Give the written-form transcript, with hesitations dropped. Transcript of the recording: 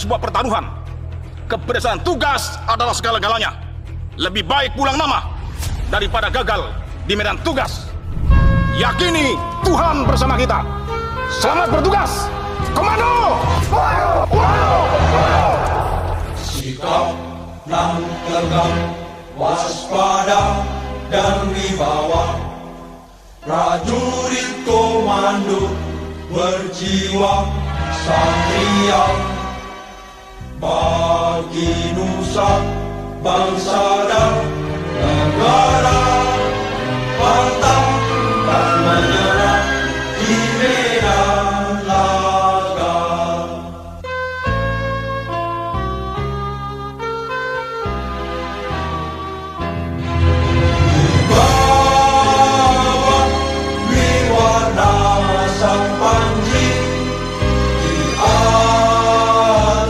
Sebuah pertaruhan. Keberhasilan tugas adalah segala-galanya. Lebih baik pulang nama daripada gagal di medan tugas. Yakini Tuhan bersama kita. Selamat bertugas, Komando! Sikap nan tegar, waspada dan wibawa. Prajurit komando berjiwa satria. Bagi nusa, bangsa dan